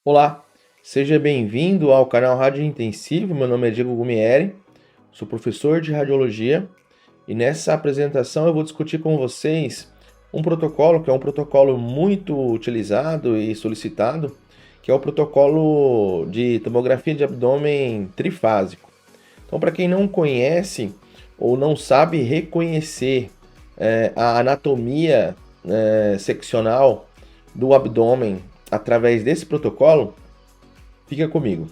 Olá, seja bem-vindo ao canal Rádio Intensivo. Meu nome é Diego Gumieri, sou professor de radiologia e nessa apresentação eu vou discutir com vocês um protocolo que é um protocolo muito utilizado e solicitado, que é o protocolo de tomografia de abdômen trifásico. Então, para quem não conhece ou não sabe reconhecer a anatomia seccional do abdômen através desse protocolo, fica comigo.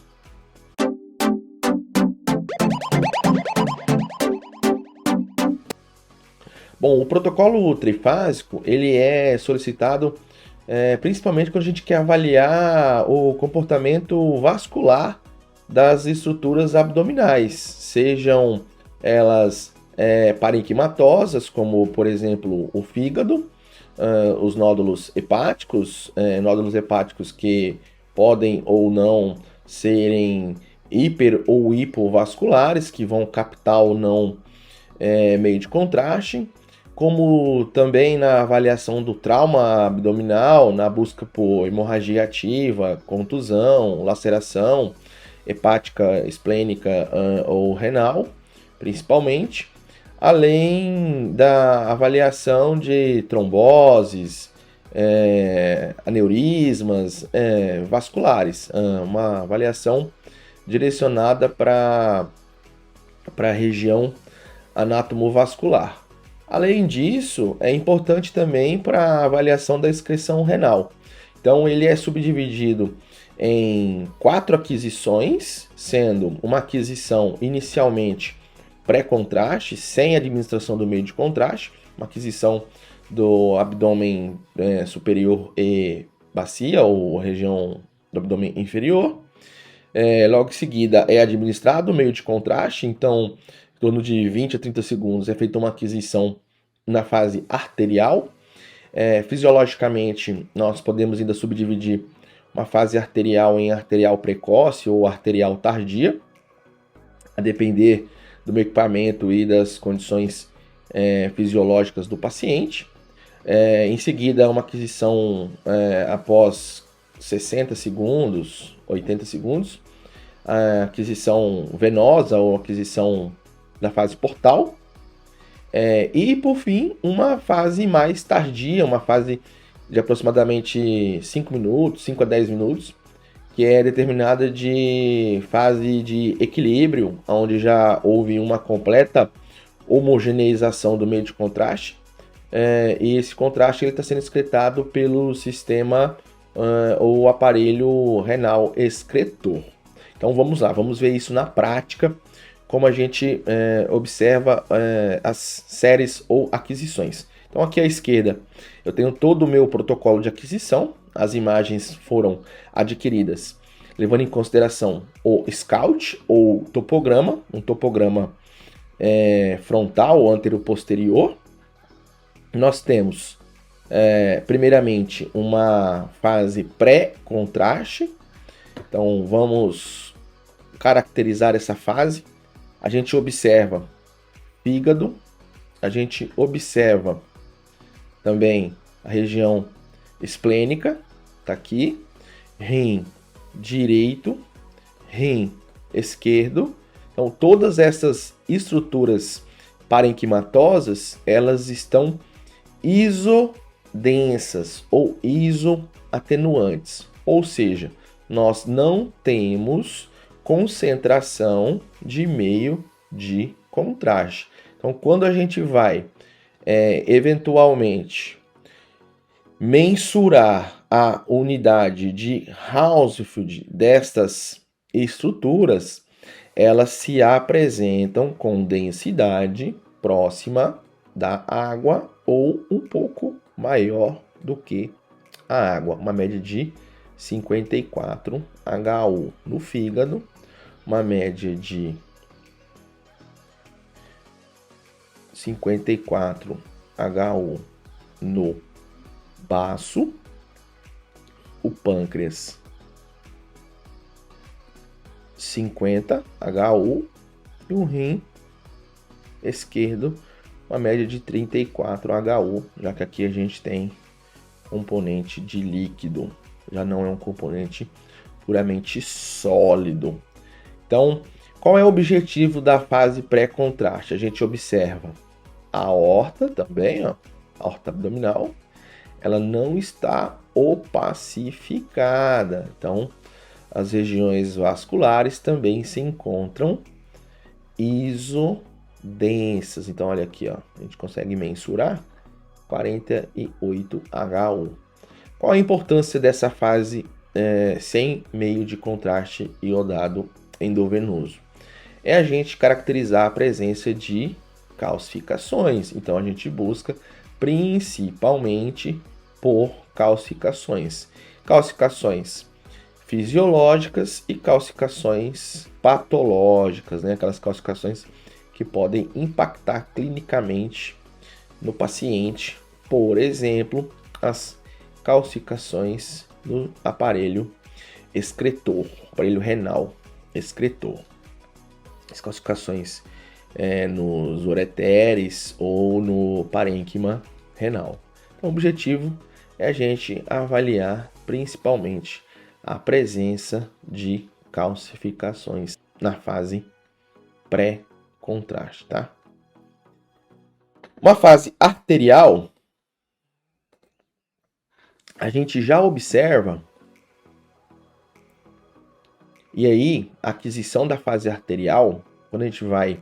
Bom, o protocolo trifásico ele é solicitado principalmente quando a gente quer avaliar o comportamento vascular das estruturas abdominais, sejam elas parenquimatosas, como por exemplo o fígado, os nódulos hepáticos que podem ou não serem hiper ou hipovasculares, que vão captar ou não meio de contraste, como também na avaliação do trauma abdominal, na busca por hemorragia ativa, contusão, laceração hepática, esplênica ou renal, principalmente, além da avaliação de tromboses, aneurismas vasculares, uma avaliação direcionada para a região anatomovascular. Além disso, é importante também para a avaliação da excreção renal. Então, ele é subdividido em 4 aquisições, sendo uma aquisição inicialmente pré-contraste, sem administração do meio de contraste, uma aquisição do abdômen superior e bacia, ou região do abdômen inferior. Logo em seguida é administrado o meio de contraste, então em torno de 20 a 30 segundos é feita uma aquisição na fase arterial. Fisiologicamente, nós podemos ainda subdividir uma fase arterial em arterial precoce ou arterial tardia, a depender do meu equipamento e das condições fisiológicas do paciente. Em seguida, uma aquisição após 60 segundos, 80 segundos, a aquisição venosa ou aquisição da fase portal. E, por fim, uma fase mais tardia, uma fase de aproximadamente 5 minutos, 5 a 10 minutos, que é determinada de fase de equilíbrio, onde já houve uma completa homogeneização do meio de contraste, e esse contraste está sendo excretado pelo sistema ou aparelho renal excretor. Então vamos lá, vamos ver isso na prática, como a gente observa as séries ou aquisições. Então aqui à esquerda eu tenho todo o meu protocolo de aquisição, as imagens foram adquiridas levando em consideração o scout ou topograma, um topograma frontal ou anteroposterior. Nós temos primeiramente uma fase pré-contraste, então vamos caracterizar essa fase. A gente observa fígado, a gente observa também a região esplênica, tá aqui, rim direito, rim esquerdo. Então todas essas estruturas parenquimatosas, elas estão isodensas ou isoatenuantes, ou seja, nós não temos concentração de meio de contraste. Então, quando a gente vai eventualmente mensurar a unidade de Hounsfield destas estruturas, elas se apresentam com densidade próxima da água ou um pouco maior do que a água, uma média de 54 HU no fígado, uma média de 54 HU no baço, o pâncreas 50 HU e o rim esquerdo uma média de 34 HU, já que aqui a gente tem componente de líquido. já não é um componente puramente sólido. Então, qual é o objetivo da fase pré-contraste? A gente observa a aorta também, ó, a aorta abdominal, ela não está opacificada. Então, as regiões vasculares também se encontram isodensas. Então, olha aqui, ó, a gente consegue mensurar 48H1. Qual a importância dessa fase sem meio de contraste iodado endovenoso? É a gente caracterizar a presença de calcificações. Então, a gente busca principalmente por calcificações. Calcificações fisiológicas e calcificações patológicas, né? Aquelas calcificações que podem impactar clinicamente no paciente, por exemplo, as calcificações no aparelho excretor, aparelho renal excretor, as calcificações nos ureteres ou no parênquima renal. Então, o objetivo é a gente avaliar principalmente a presença de calcificações na fase pré-contraste, tá? Uma fase arterial, a gente já observa, e aí a aquisição da fase arterial, quando a gente vai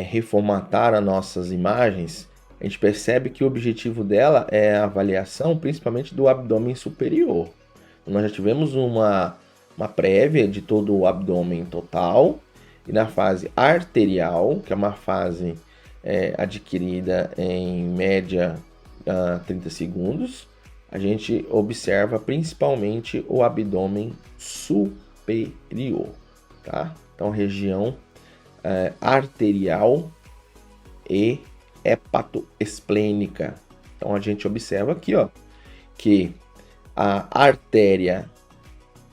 reformatar as nossas imagens, a gente percebe que o objetivo dela é a avaliação principalmente do abdômen superior. Nós já tivemos uma prévia de todo o abdômen total, e na fase arterial, que é uma fase adquirida em média 30 segundos, a gente observa principalmente o abdômen superior, tá? Então, região arterial e hepatoesplênica. Então, a gente observa aqui, ó, que a artéria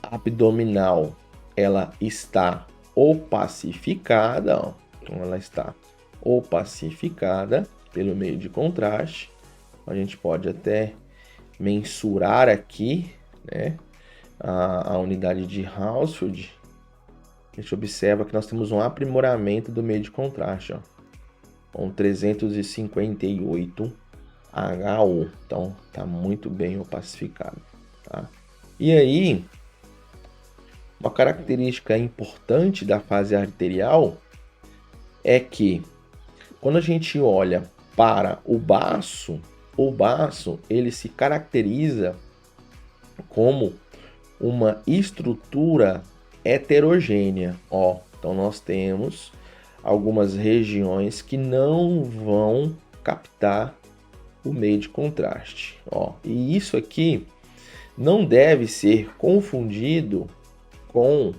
abdominal ela está opacificada, ó. Então ela está opacificada pelo meio de contraste. A gente pode até mensurar aqui, né, a unidade de Hounsfield. A gente observa que nós temos um aprimoramento do meio de contraste, ó, com 358 HU. Então está muito bem opacificado, tá? E aí, uma característica importante da fase arterial é que quando a gente olha para o baço ele se caracteriza como uma estrutura heterogênea, ó. Então nós temos algumas regiões que não vão captar o meio de contraste, ó. E isso aqui não deve ser confundido com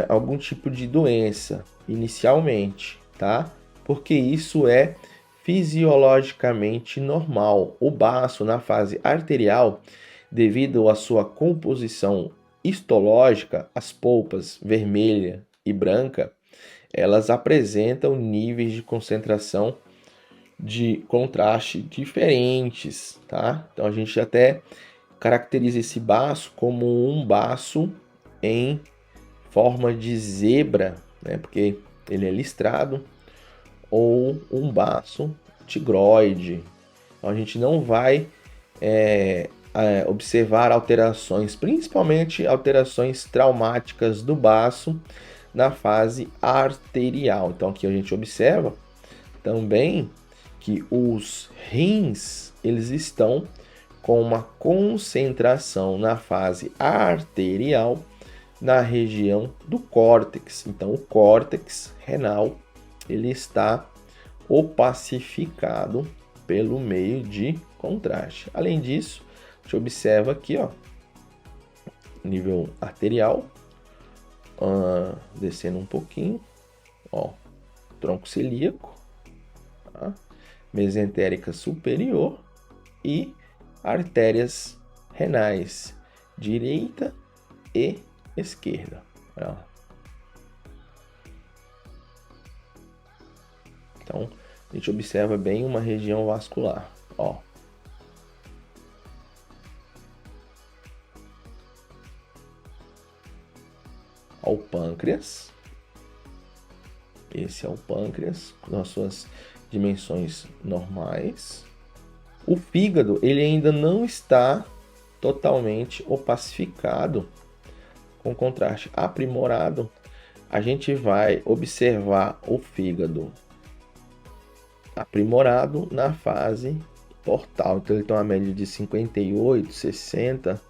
algum tipo de doença inicialmente, tá? Porque isso é fisiologicamente normal. O baço na fase arterial, devido à sua composição histológica, as polpas vermelha e branca, elas apresentam níveis de concentração de contraste diferentes, tá? Então a gente até caracteriza esse baço como um baço em forma de zebra, né? Porque ele é listrado, ou um baço tigroide. Então a gente não vai observar alterações, principalmente alterações traumáticas do baço na fase arterial. Então aqui a gente observa também que os rins eles estão com uma concentração na fase arterial na região do córtex. Então o córtex renal ele está opacificado pelo meio de contraste. Além disso, a gente observa aqui, ó, nível arterial, descendo um pouquinho, ó, tronco celíaco, tá? Mesentérica superior e artérias renais direita e esquerda. Ó. Então, a gente observa bem uma região vascular, ó. ao pâncreas. Esse é o pâncreas, nas suas dimensões normais. O fígado, ele ainda não está totalmente opacificado. Com contraste aprimorado, a gente vai observar o fígado aprimorado na fase portal. Então ele tem uma média de 58, 60,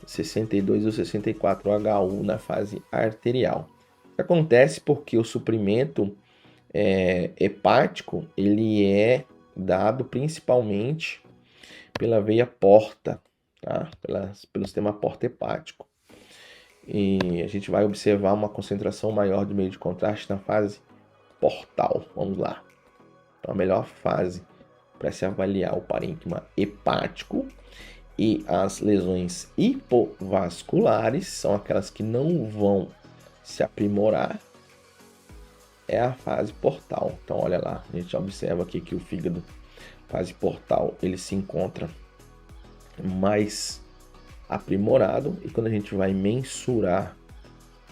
62 ou 64 HU na fase arterial. Acontece porque o suprimento hepático ele é dado principalmente pela veia porta, tá? Pelo sistema porta hepático. E a gente vai observar uma concentração maior de meio de contraste na fase portal. Vamos lá. Então, a melhor fase para se avaliar o parênquima hepático e as lesões hipovasculares, são aquelas que não vão se aprimorar, é a fase portal. Então, olha lá, a gente observa aqui que o fígado, fase portal, ele se encontra mais aprimorado, e quando a gente vai mensurar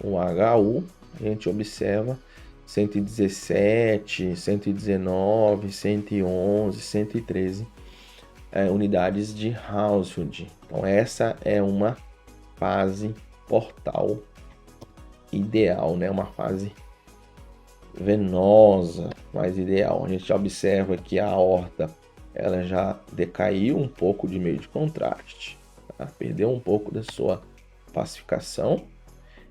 o HU, a gente observa 117, 119, 111, 113 unidades de Hounsfield. Então essa é uma fase portal ideal, né? Uma fase venosa mais ideal. A gente observa que a aorta ela já decaiu um pouco de meio de contraste, tá? Perdeu um pouco da sua pacificação,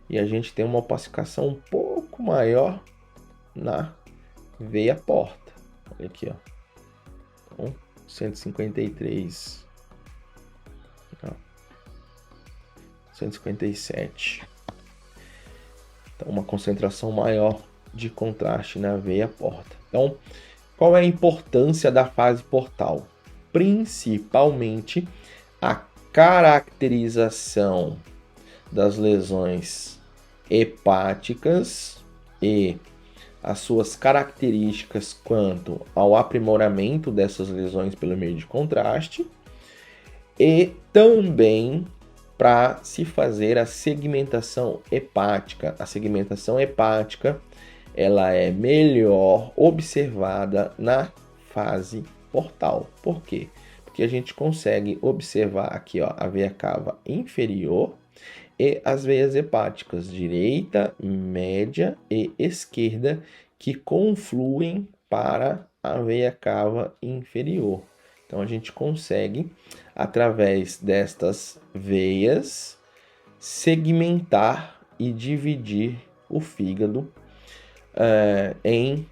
e a gente tem uma opacificação um pouco maior na veia porta. Olha aqui, ó. Então, 153, não, 157. Então, uma concentração maior de contraste na veia porta. Então, qual é a importância da fase portal? Principalmente a caracterização das lesões hepáticas e as suas características quanto ao aprimoramento dessas lesões pelo meio de contraste, e também para se fazer a segmentação hepática. A segmentação hepática ela é melhor observada na fase portal. Por quê? Porque a gente consegue observar aqui, ó, a veia cava inferior e as veias hepáticas direita, média e esquerda, que confluem para a veia cava inferior. Então a gente consegue, através destas veias, segmentar e dividir o fígado em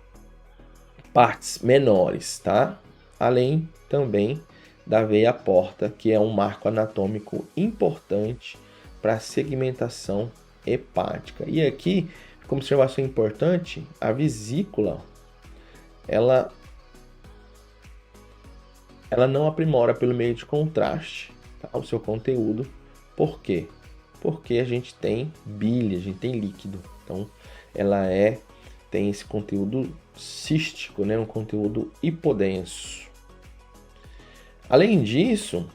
partes menores, tá? Além também da veia porta, que é um marco anatômico importante para a segmentação hepática. E aqui, como observação importante, a vesícula ela não aprimora pelo meio de contraste, tá? O seu conteúdo. Por quê? Porque a gente tem bile, a gente tem líquido. Então, ela tem esse conteúdo cístico, né? Um conteúdo hipodenso. Além disso,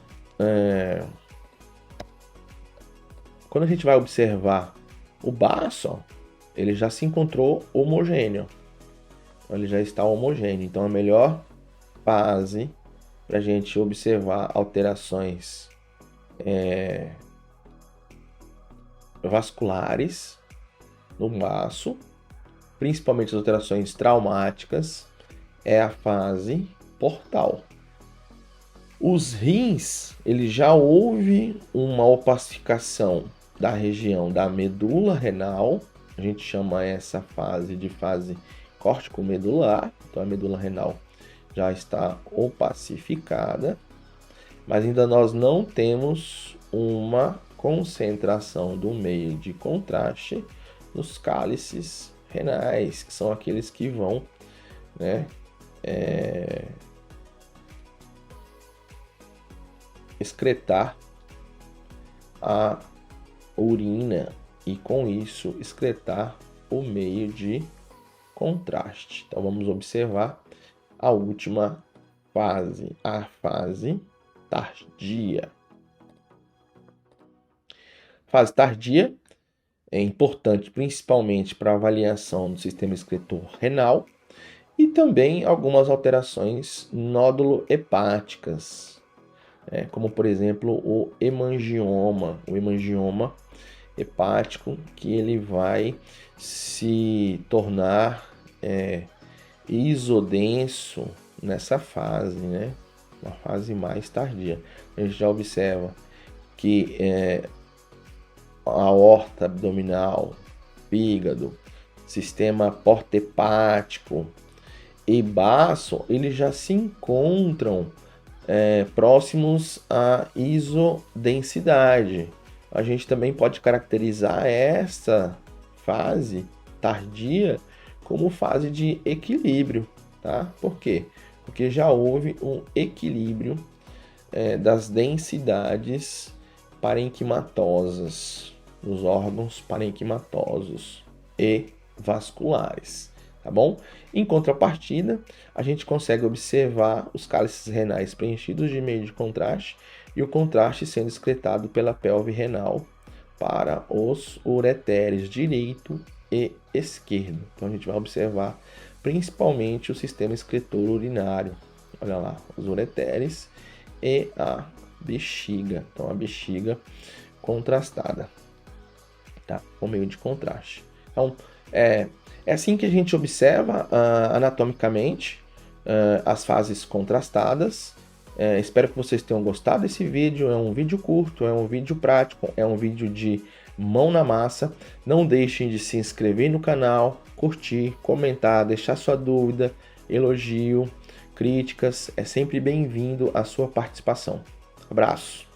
quando a gente vai observar o baço, ó, ele já se encontrou homogêneo. Ele já está homogêneo. Então, a melhor fase para a gente observar alterações vasculares no baço, principalmente as alterações traumáticas, é a fase portal. Os rins, ele já houve uma opacificação da região da medula renal, a gente chama essa fase de fase córtico-medular, então a medula renal já está opacificada, mas ainda nós não temos uma concentração do meio de contraste nos cálices renais, que são aqueles que vão, né, excretar a urina e com isso excretar o meio de contraste. Então vamos observar a última fase, a fase tardia. Fase tardia é importante principalmente para avaliação do sistema excretor renal e também algumas alterações nódulo-hepáticas, como por exemplo o hemangioma hepático, que ele vai se tornar isodenso nessa fase, né? Uma fase mais tardia. A gente já observa que a aorta abdominal, fígado, sistema porta-hepático e baço, eles já se encontram próximos à isodensidade. A gente também pode caracterizar essa fase tardia como fase de equilíbrio, tá? Por quê? Porque já houve um equilíbrio das densidades parenquimatosas, nos órgãos parenquimatosos e vasculares, tá bom? Em contrapartida, a gente consegue observar os cálices renais preenchidos de meio de contraste e o contraste sendo excretado pela pelve renal para os ureteres direito e esquerdo. Então a gente vai observar principalmente o sistema excretor urinário. Olha lá, os ureteres e a bexiga. Então a bexiga contrastada, tá? Com meio de contraste. Então é assim que a gente observa anatomicamente as fases contrastadas. Espero que vocês tenham gostado desse vídeo. É um vídeo curto, é um vídeo prático, é um vídeo de mão na massa. Não deixem de se inscrever no canal, curtir, comentar, deixar sua dúvida, elogio, críticas. É sempre bem-vindo a sua participação. Abraço!